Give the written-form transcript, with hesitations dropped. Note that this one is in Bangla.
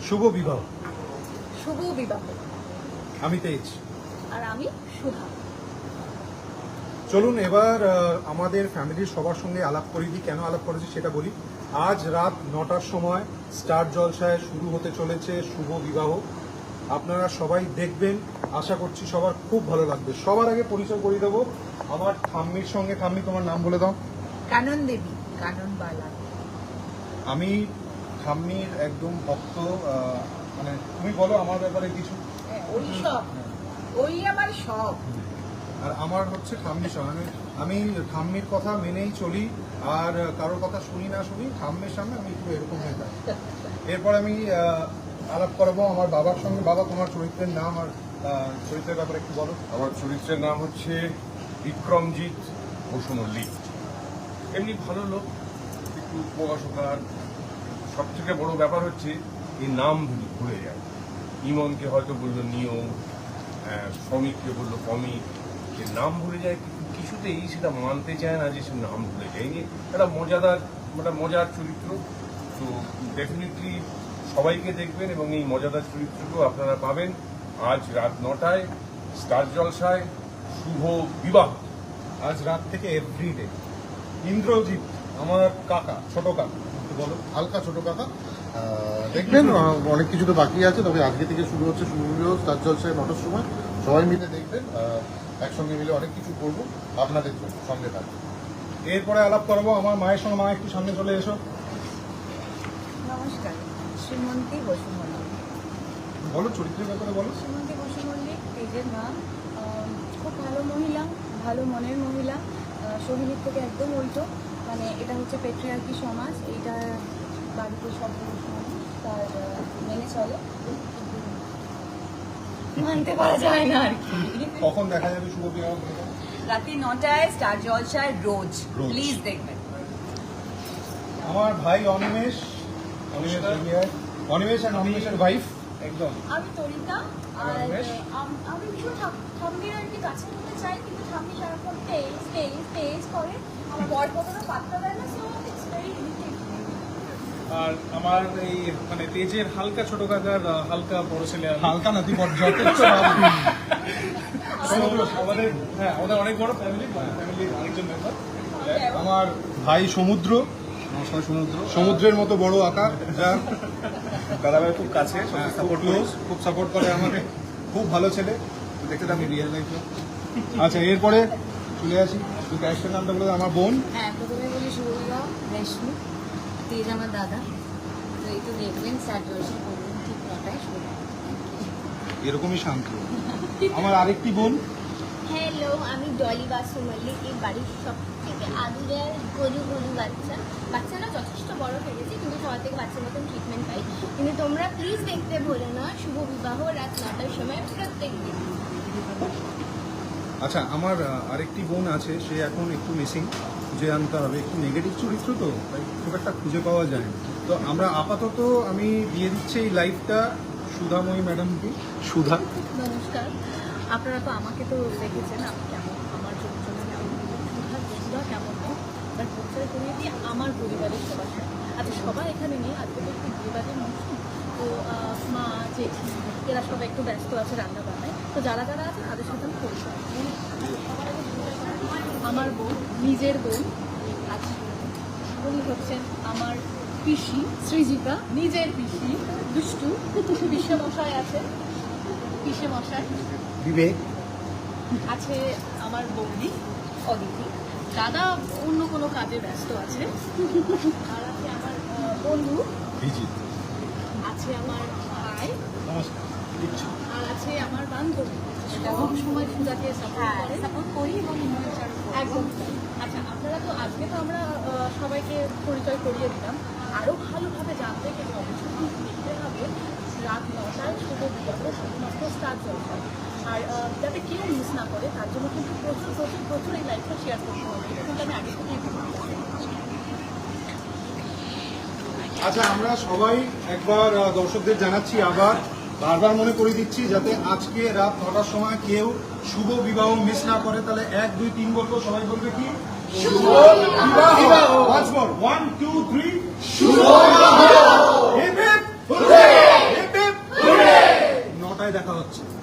শুভ বিবাহ। শুভ বিবাহ। আমি তেজ। আর আমি সুধা। চলুন এবার আমাদের ফ্যামিলির সবার সঙ্গে আলাপ করে দিই। কেন আলাপ করেছি সেটা বলি। আজ রাত 9টার সময় স্টার জলসায় শুরু হতে চলেছে শুভ বিবাহ। আপনারা সবাই দেখবেন, আশা করছি সবার খুব ভালো লাগবে। সবার আগে পরিচয় করে দেবো আমার ঠাম্মির সঙ্গে। ঠাম্মি, তোমার নাম বলে দাও। কানন দেবী, কানন বালা। আমি ঠাম্মির একদম ভক্ত। মানে তুমি বলো আমার ব্যাপারে কিছু। ওই সব, ওই আমার সব। আর আমার হচ্ছে ঠাম্মির সঙ্গে আমি ঠাম্মির কথা মেনেই চলি, আর কারোর কথা শুনি না শুনি, ঠাম্মির সামনে আমি একটু এরকম হয়ে থাকি। এরপর আমি আলাপ করবো আমার বাবার সঙ্গে। বাবা, তোমার চরিত্রের নাম আর চরিত্রের ব্যাপারে একটু বলো। আমার চরিত্রের নাম হচ্ছে বিক্রমজিৎ বসু মল্লিক। এমনি ভালো লোক, একটু প্রকাশকার। সব থেকে বড় ব্যাপার হচ্ছে এই নাম ভুলে যায়। ইমনকে হয়তো বললো নিয়ম, শ্রমিককে বললো কমিক। যে নাম ভুলে যায়, কিছুতেই সেটা মানতে চায় না যে সে নাম ভুলে যায়। একটা মজার চরিত্র। তো ডেফিনেটলি সবাইকে দেখবেন এবং এই মজাদার চরিত্রটাও আপনারা পাবেন আজ রাত 9টায় স্টার জলসায় শুভ বিবাহ। আজ রাত থেকে এভরিডে। ইন্দ্রজিৎ আমার কাকা, ছোট কাকা। বলো। হালকা ছোট কাকা। দেখবেন অনেক কিছু তো বাকি আছে, তবে আজকে থেকে শুরু হচ্ছে শুভ বিবাহ স্টার জলসায় 9টার সময়। সবাই মিলে দেখবেন, একসঙ্গে মিলে অনেক কিছু করবো আপনাদের জন্য, সঙ্গে থাকবেন। এরপরে আলাপ করবো আমার মায়ের সঙ্গে। মা, একটু সামনে চলে এসো। নমস্কার, শ্রীমন্তী বসু মল্লিক। বলো চরিত্রের ব্যাপারে বলো। শ্রীমন্তী বসু মল্লিক তেজের মা। খুব ভালো মহিলা, ভালো মনের মহিলা। সোহিনীর থেকে একদম উল্টো। মানে এটা হচ্ছে পেট্রিয়ার্কি সমাজ, এইটা বাড়িতে সব তার মেনে চলে, মানতে পারা যায় না আর কি। কখন দেখা যাবে শুভ বিবাহ? রাতে 9টায় স্টার জলসায় রোজ। প্লিজ দেখবেন। আমার ভাই অনিমেষ। অনিমেষ আর অনিমেষের ওয়াইফ। একদম। আমি তরিকা। আর আমি ভীষণ ঠাম্মির আর কি কাছে নিতে চাই, কিন্তু ঠাম্মি সারাক্ষণ তেজ করে। আমার বর কতটা পাত্তা দেয় না, সো ইটস ভেরি ইরিটেটিং। আর আমার এই মানে তেজের হালকা ছোট কাকার হালকা বড় ছেলে আমি। হালকা না, তুই যথেষ্ট। আমাদের আমাদের অনেক বড় ফ্যামিলির আরেকজন মেম্বার। আমার ভাই সমুদ্র। নমস্কার সমুদ্র। সমুদ্রের মতো বড় আকার, যা দাদাভাই খুব কাছে, সাপোর্ট ক্লোজ, খুব সাপোর্ট করে আমাকে। খুব ভালো ছেলে, দেখতে আমি রিয়েল লাইফে। আচ্ছা, এরপরে চলে আসি তুই ক্যারেক্টার নামটা বলে। আমার বোন। হ্যাঁ, প্রথমে বলি শুভ বিবাহ রেশমি। তেজ আমার দাদা। তো এই তো দেখবেন স্টার জলসায় করবেন ঠিক 9টায় শুরু। এরকমই শান্ত। আমার আরেকটি বোন। হ্যালো, আমি ডলি বাসু মল্লিক। এই বাড়ির সব থেকে আদুরের গরু বাচ্চা না যথেষ্ট বড় হয়ে গেছে, কিন্তু সবার থেকে বাচ্চার মতন ট্রিটমেন্ট পাই। কিন্তু তোমরা প্লিজ দেখতে ভুলো না শুভ বিবাহ রাত 9টার সময় প্রত্যেক দিন। আচ্ছা, আমার আরেকটি বোন আছে, সে এখন একটু মিসিং, খুঁজে আনতে হবে। একটু নেগেটিভ চরিত্র তো, তাই খুব একটা খুঁজে পাওয়া যায় না। তো আমরা আপাতত আমি দিয়ে দিচ্ছি এই লাইফটা সুধাময়ী ম্যাডামকে। সুধা। নমস্কার, আপনারা তো আমাকে তো দেখেছেন আমি কেমন, আমার চরিত্র কেমন, সুধা কেমন হোক তার পরিচয় করিয়ে দিয়ে আমার পরিবারের সবার সাথে। আচ্ছা, সবাই এখানে নেই, আজকে তো একটু বিবাদের মৌসুম। তো মা, জেঠি এরা সবাই একটু ব্যস্ত আছে রান্না বান্নায়। তো যারা যারা আছে তাদের সাথে আমি পরিচয়। আমার বোন, নিজের বোন আছে, উনি হচ্ছেন আমার পিসি সৃজিতা, নিজের পিসি দুষ্টু। পিসে মশাই আছে, পিসে মশাই বিবেক আছে, আমার বৌদি অদিতি। দাদা অন্য কোনো কাজে ব্যস্ত আছে। আর আছে আমার বন্ধু, বিজিত। আছে আমার ভাই, নমস্কার। আর আছে আমার বান্ধবী। সব সময় সুজাকে সাপোর্ট করি এবং একদম। আচ্ছা, আপনারা তো আজকে তো আমরা সবাইকে পরিচয় করিয়ে দিলাম। আরও ভালোভাবে জানতে গেলে অবশ্যই দেখতে হবে রাত 9টায় শুভ বিবাহ শুধুমাত্র স্টার জলসায়। আর যাতে কেউ মিস না করে তার জন্য কিন্তু প্রচুর প্রচুর প্রচুর এই লাইফটা শেয়ার করতে হবে। এটা কিন্তু আমি আগে থেকেই বলছি। আচ্ছা, আমরা সবাই একবার দর্শকদের জানাচ্ছি, আবার বারবার মনে করে দিচ্ছি, যাতে আজকে রাত 9টার সময় কেউ শুভ বিবাহ মিস না করে। তাহলে 1, 2, 3 বলবো, সবাই বলবে কি? শুভ বিবাহ। 1, 2, 3 শুভ বিবাহ। কোথায় দেখা হচ্ছে?